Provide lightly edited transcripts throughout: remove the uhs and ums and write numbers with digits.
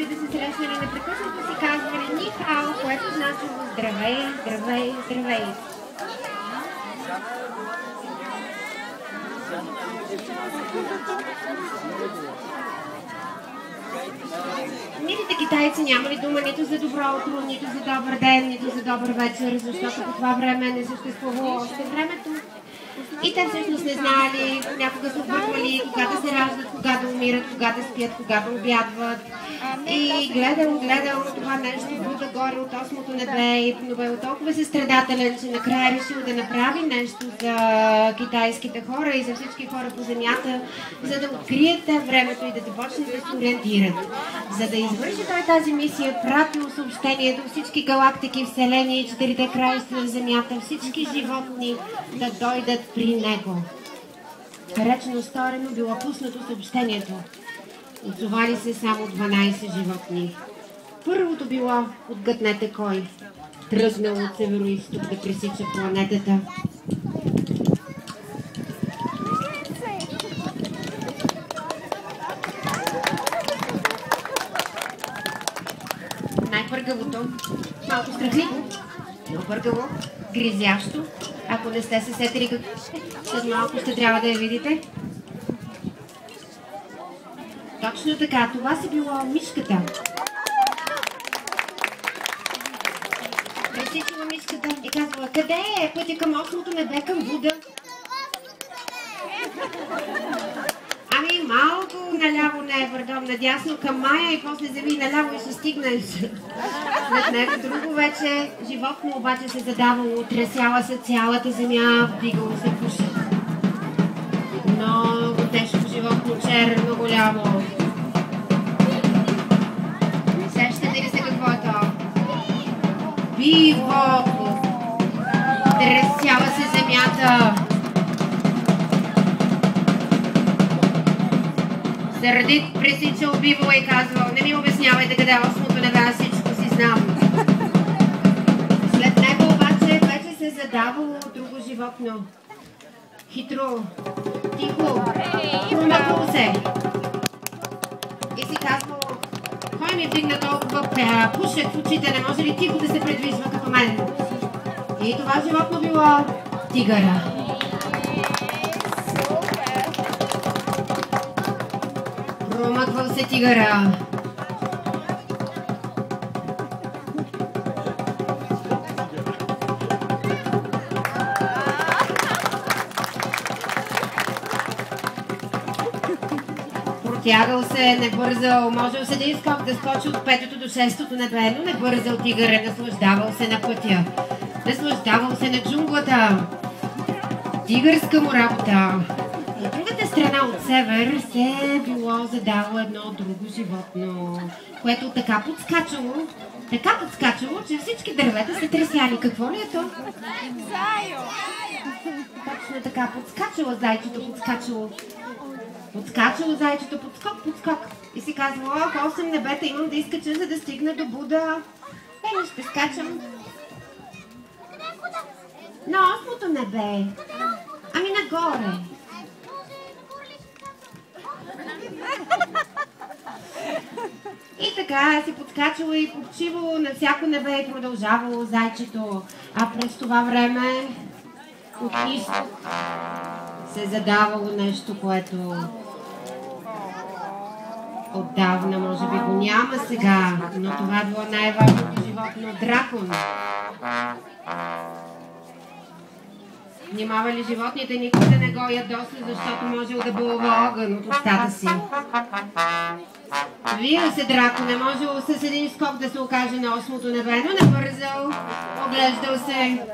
да се срещнали непрекъснато, си казвали ни хао, което значило здравей, здравей, здравей. Милите китайци нямали дума нито за добро утро, нито за добър ден, нито за добър вечер, защото по това време не съществувало още времето. И те всъщност не знаели, някога са обърквали кога да се раждат, кога да умират, кога да спят, кога да обядват. И гледал това нещо, Буда горе от осмото небе и бил толкова състрадателен, че накрая решил да направи нещо за китайските хора и за всички хора по земята, за да открият времето и да започнат да се ориентират. За да извърши той тази мисия, пратил съобщение до всички галактики, вселени и четирите краища на земята, всички животни да дойдат при него. Речно сторено било пуснато съобщението. Отзовали се само 12 животни. Първото било, отгаднете кой, тръгнал от североизток да пресича планетата. Най-пъргавото, малко страхливо, но пъргаво, гризящо. Ако не сте се сетили какво ще, след малко ще трябва да я видите. Точно така, това си било мишката. Пресичала мишката и казвала, къде е пътя към осмото небе, към Буда? Ами малко наляво не е, върдом надясно към Майя и после зави наляво и ще стигнеш. След него друго вече животно обаче се задавало, тресяла се цялата земя, вдигало се пуши. Много тежко животно, черно голямо. Сещате ли се какво е то? Бивол! Тресяла се земята. Сърдит пресичал бивола и казвал, не ми обяснявайте къде е осмото небе, аз всичко си знам. След него обаче вече се задавало друго животно. Хитро, тихо, промъквало се. И си казвало, кой ми вдигна толкова пушек в очите, не може ли тихо да се предвижва като мен? И това животно било тигъра. Промъквал се тигъра. Протягал се, не бързал, можел се да изскок да скочи от петото до шестото небе, но не бързал тигъра, наслаждавал се на пътя, наслаждавал се на джунглата. Тигърска му работа. На другата страна от север се било задало едно друго животно, което така подскачало, че всички дървета се тресяли. Какво ли е то? Зайо! Точно така, подскачало зайчето, подскачало. Подскачало зайчето, подскок. И си казвало, 8 небета имам да изкача, за да стигна до Буда. Не ще скачам. На осмото небе. Ами нагоре. И така си подскачало и почивало на всяко небе и продължавало зайчето. А през това време от изток се задавало нещо, което отдавна може би го няма сега, но това било най-важното животно – дракон. Внимавали животните никой да не го ядосва, защото можел да бълва огън от устата си. Вие се драконе, можело с един скок да се окаже на осмото небе, но не бързал, оглеждал се.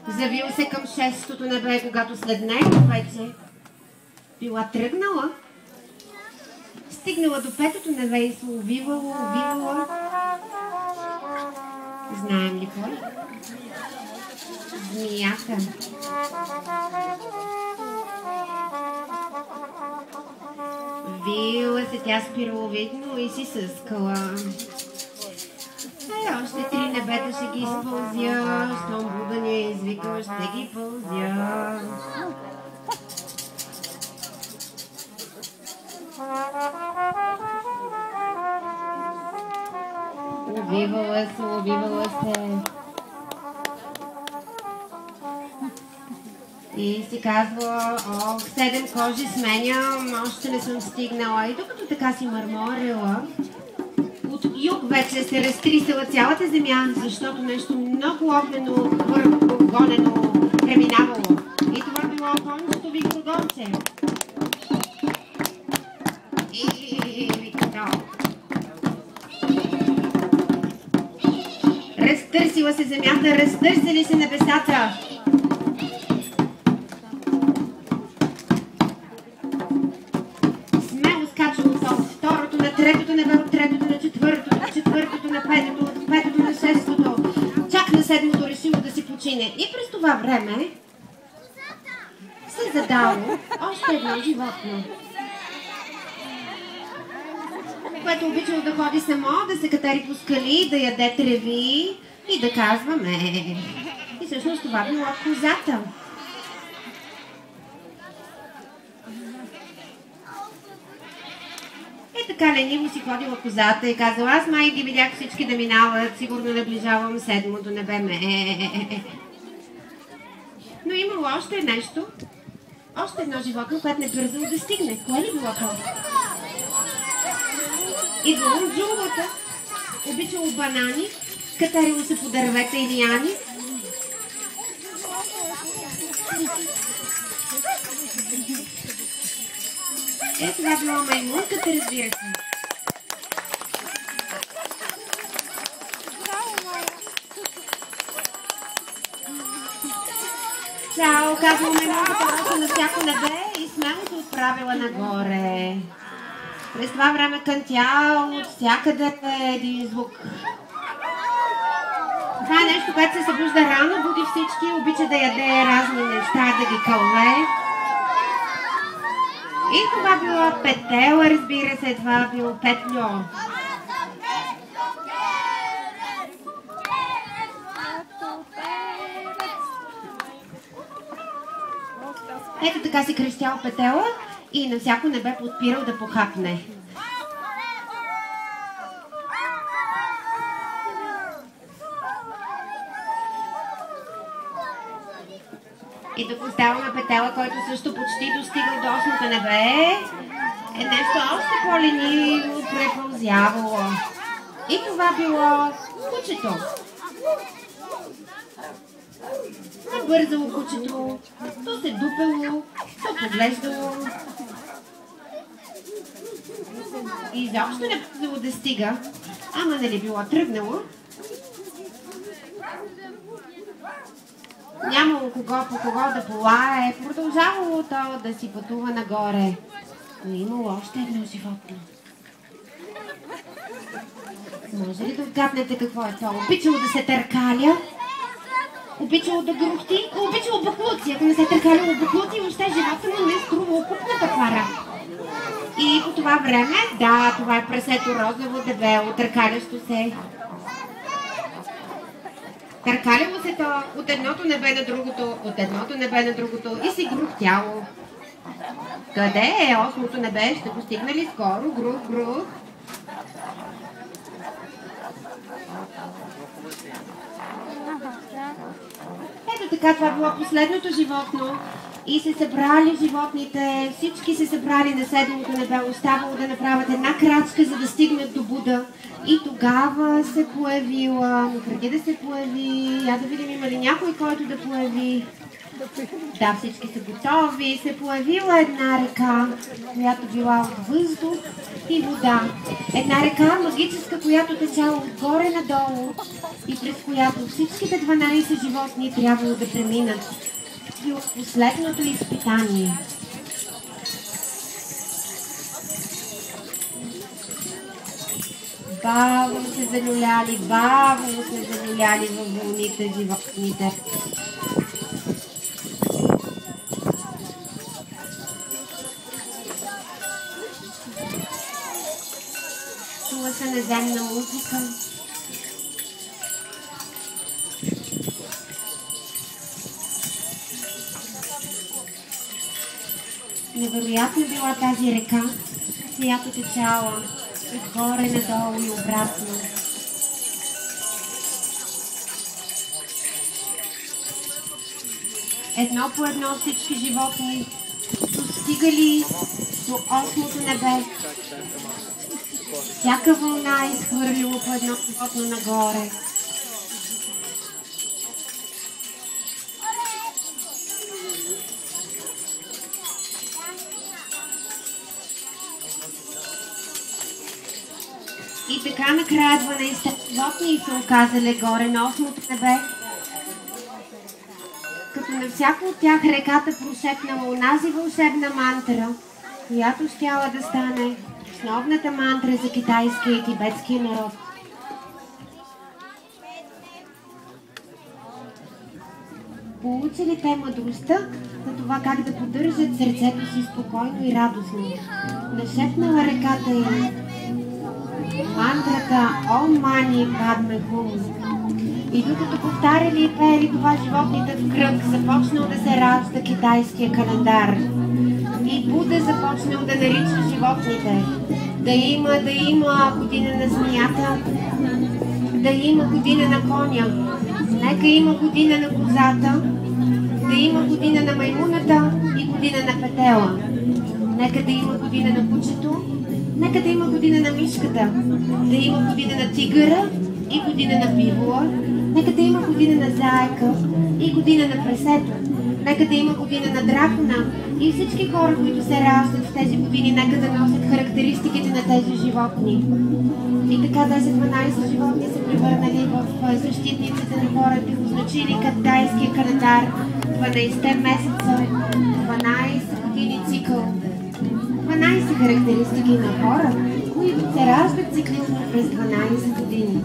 Завил се към шестото небе, когато след него вече била тръгнала. Стигнала до петото небе и се увивала. Знаем ли кой? Змията. Вила се тя спираловидно и си съскала. Още 3 небета ще ги изпълзя, щом Буда ни е извикал, ще ги пълзя. Убивала се. И си казва, 7 кожи сменям, още не съм стигнала. И докато така си мърморила, от юг вече се разтрисала цялата земя, защото нещо много огнено, гонено преминавало. И това било кончето ви Горгонце. Разтърсила се земята, разтърсили се небесата. Смело скачало от второто на третото небе, от третото на четвъртото, от четвъртото на петото, от петото на шестото, чак на седмото решило да си почине. И през това време се задало още едно животно, което обичало да ходи само, да се катери по скали, да яде треви и да казва ме. И всъщност това било козата. И така лениво си ходила козата и казала, аз май ги видях всички да минават, сигурно наближавам седмото небе. Но имало още нещо, още едно животно, което не бързало да стигне. Кое ли било това? Идвало от джунглата, обичало банани, катерило се по дървета и лияни. Това било маймунката, разбира се. Чао, казва маймунката на всяко небе и смело се отправила нагоре. През това време кънтял от всякъде един звук. Това е нещо, което се събужда рано, буди всички, обича да яде разни неща, да ги кълве. И това било петела, разбира се, това било петльо. Ето така си крещял петела и на всяко небе подпирал да похапне. И тук оставаме петела, който също почти достигал до осмото небе. Е нещо още по-лениво препълзявало. И това било кучето. Набързало кучето, то се дупело, то поглеждало. И изобщо не бързало да стига, ама нали било тръгнало. Нямало по кого да полае, продължавало то да си пътува нагоре. Но имало още едно животно. Може ли да отгаднете какво е то? Обичало да се търкаля, обичало да грухти, обичало баклуци. Ако не се търкаляло баклуци, въобще живота му не струвало купната пара. И по това време, да, това е прасето розово, дебело, търкалящо се. Търкаляло се то от едното небе на другото, от едното небе на другото и си грухтяло. Къде е осмото небе? Ще постигне ли скоро? Грух, грух. Ето така, това било последното животно. И се събрали животните, всички се събрали на седмото небе, оставало да направят една крачка, за да стигнат до Буда. И тогава се появила, но преди да се появи, я да видим има ли някой, който да появи. Да, всички са готови. Се появила една река, която била от въздух и вода. Една река магическа, която течала отгоре надолу и през която всичките 12 животни трябвало да преминат. И от последното изпитание. Бавно се залюляли във вълните животните. Чула се неземна музика. Невероятно била тази река. която течала отгоре надолу и обратно. Едно по едно всички животни достигали до осмото небе. Всяка вълна изхвърлила по едно животно нагоре. И така накрая 12 животни се оказали горе на осмото небе. Като на всяко от тях реката прошепнала онази вълшебна мантра, която щяла да стане основната мантра за китайския и тибетския народ. Получили те мъдростта за това как да поддържат сърцето си спокойно и радостно. Нашепнала реката им мантрата Ом Мани Падме Хум. И докато повтаряли и пеели това животните в кръг, започнал да се ражда китайския календар. И Буда започнал да нарича животните. Да има година на змията, да има година на коня, нека има година на козата, да има година на маймуната и година на петела. Нека да има година на кучето, нека да има година на мишката, да има година на тигъра и година на бивола, нека да има година на заека и година на прасето, нека да има година на дракона и всички хора, които се раждат в тези години, нека да носят характеристиките на тези животни. И така 10-12 животни се превърнали в защитниците на хората и означили китайския календар 12 месеца, 12 години цикъл. 12 характеристики на хора, които се раждат циклично през 12 години.